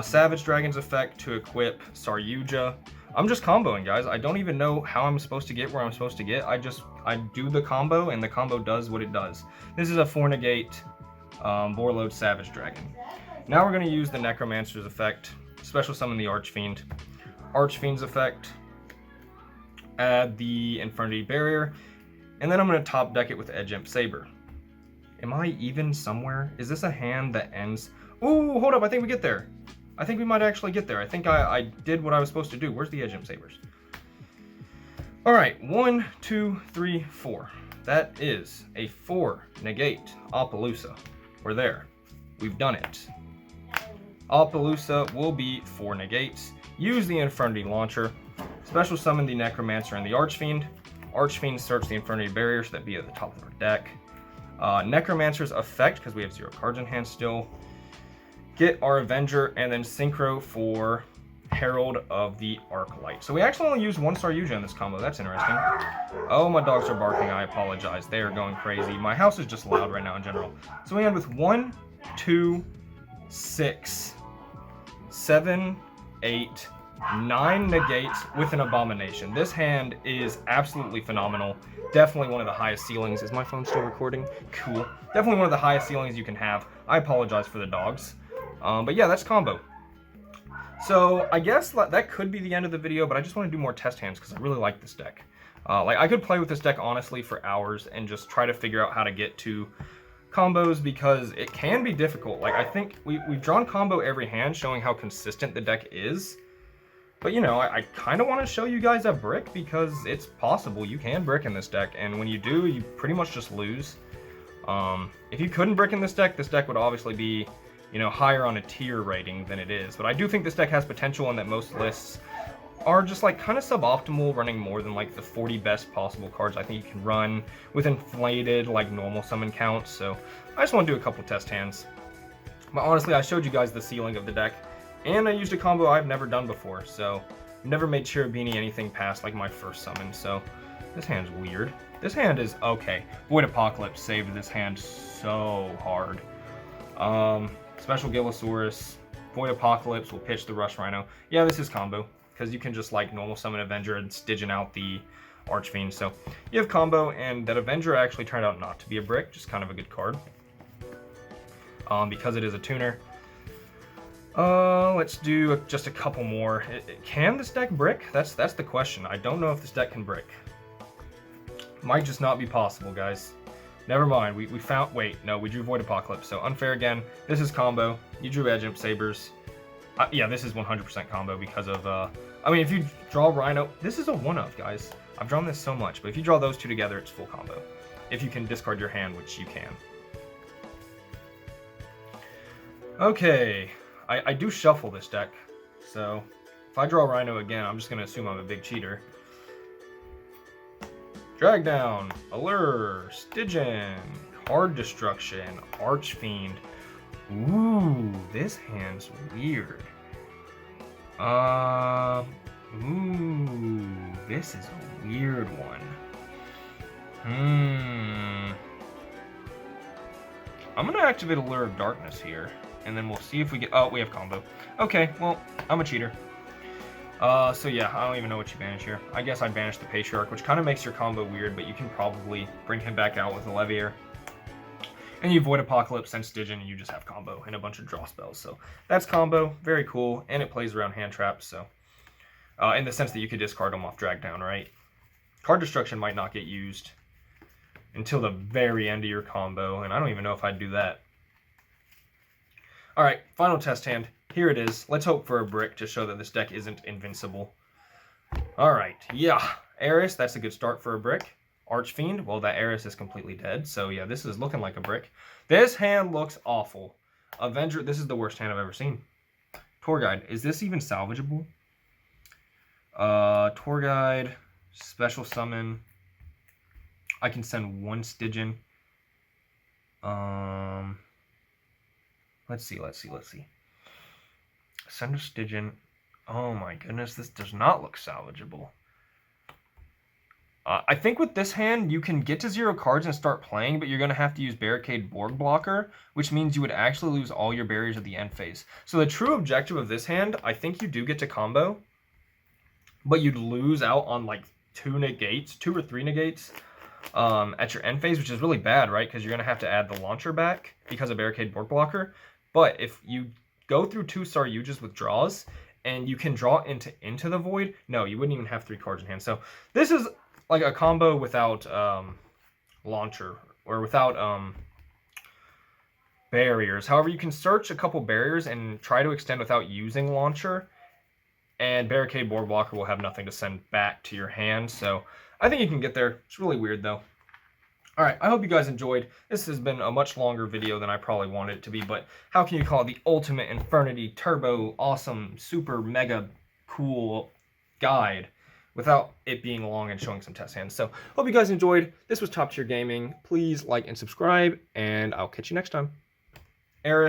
Savage Dragon's effect to equip Saryuja. I'm just comboing, guys. I don't even know how I'm supposed to get where I'm supposed to get. I do the combo, and the combo does what it does. This is a 4-negate Borload Savage Dragon. Now we're going to use the Necromancer's effect. Special summon the Archfiend. Archfiend's effect. Add the Infernity Barrier. And then I'm going to top deck it with Edge Imp Saber. Am I even somewhere? Is this a hand that ends... Ooh, hold up. I think we get there. I think we might actually get there. I think I did what I was supposed to do. Where's the Edge Imp Sabers? All right, 1, 2, 3, 4. That is a 4-negate Appaloosa. We're there. We've done it. Appaloosa will be 4 negates. Use the Infernity Launcher. Special summon the Necromancer and the Archfiend. Archfiend search the Infernity Barrier, so that'd be at the top of our deck. Necromancer's effect, because we have 0 cards in hand still. Get our Avenger, and then Synchro for Herald of the Arclight. So we actually only used 1 Saryuja in this combo. That's interesting. Oh, my dogs are barking. I apologize. They are going crazy. My house is just loud right now in general. So we end with 1, 2, 6, 7, 8, 9 negates with an Abomination. This hand is absolutely phenomenal. Definitely one of the highest ceilings. Is my phone still recording? Cool. Definitely one of the highest ceilings you can have. I apologize for the dogs. But yeah, that's combo. So I guess that could be the end of the video, but I just want to do more test hands because I really like this deck. Like I could play with this deck honestly for hours and just try to figure out how to get to combos because it can be difficult. Like I think we've drawn combo every hand showing how consistent the deck is. But you know, I kind of want to show you guys a brick because it's possible you can brick in this deck, and when you do, you pretty much just lose. If you couldn't brick in this deck would obviously be, you know, higher on a tier rating than it is. But I do think this deck has potential and that most lists are just like kind of suboptimal, running more than like the 40 best possible cards I think you can run with inflated like normal summon counts. So I just want to do a couple test hands. But honestly, I showed you guys the ceiling of the deck, and I used a combo I've never done before. So never made Cherubini anything past like my first summon. So this hand's weird. This hand is okay. Void Apocalypse saved this hand so hard. Special Gillosaurus, Void Apocalypse will pitch the Rush Rhino. Yeah, this is combo, because you can just like normal summon Avenger and Stygian out the Archfiend. So you have combo, and that Avenger actually turned out not to be a brick, just kind of a good card. Because it is a tuner. Let's do just a couple more. Can this deck brick? That's the question. I don't know if this deck can brick. Might just not be possible, guys. Never mind, we found, wait, no, we drew Void Apocalypse, so unfair again. This is combo. You drew Edge Imp Sabers. Yeah, this is 100% combo because of, I mean, if you draw Rhino, this is a one-of, guys. I've drawn this so much, but if you draw those two together, it's full combo. If you can discard your hand, which you can. Okay, I do shuffle this deck, so if I draw Rhino again, I'm just going to assume I'm a big cheater. Drag Down, Allure, Stygian, Card Destruction, Archfiend. Ooh, this hand's weird. Ooh, this is a weird one. I'm gonna activate Allure of Darkness here, and then we'll see if we get. Oh, we have combo. Okay, well, I'm a cheater. So yeah, I don't even know what you banish here. I guess I'd banish the Patriarch, which kind of makes your combo weird, but you can probably bring him back out with a Levier. And you Void Apocalypse, send Stygian, and you just have combo and a bunch of draw spells. So that's combo, very cool, and it plays around hand traps, so... in the sense that you could discard them off Drag Down, right? Card Destruction might not get used until the very end of your combo, and I don't even know if I'd do that. Alright, final test hand. Here it is. Let's hope for a brick to show that this deck isn't invincible. Alright, yeah. Eris, that's a good start for a brick. Archfiend, well, that Eris is completely dead, so yeah, this is looking like a brick. This hand looks awful. Avenger, this is the worst hand I've ever seen. Tour Guide, is this even salvageable? Tour Guide, Special Summon. I can send one Stygian. Let's see. Send a Stygian. Oh my goodness, this does not look salvageable. I think with this hand, you can get to 0 cards and start playing, but you're going to have to use Barricade Borg Blocker, which means you would actually lose all your barriers at the end phase. So the true objective of this hand, I think you do get to combo, but you'd lose out on like 2 or 3 negates at your end phase, which is really bad, right? Because you're going to have to add the launcher back because of Barricade Borg Blocker. But if you go through 2 Saryujas with draws, and you can draw into the Void, no, you wouldn't even have 3 cards in hand. So this is like a combo without launcher, or without barriers. However, you can search a couple barriers and try to extend without using launcher, and Barricade Borg Blocker will have nothing to send back to your hand. So I think you can get there. It's really weird though. Alright, I hope you guys enjoyed. This has been a much longer video than I probably wanted it to be, but how can you call it the ultimate Infernity turbo awesome super mega cool guide without it being long and showing some test hands? So hope you guys enjoyed. This was Top Tier Gaming. Please like and subscribe, and I'll catch you next time. Eris.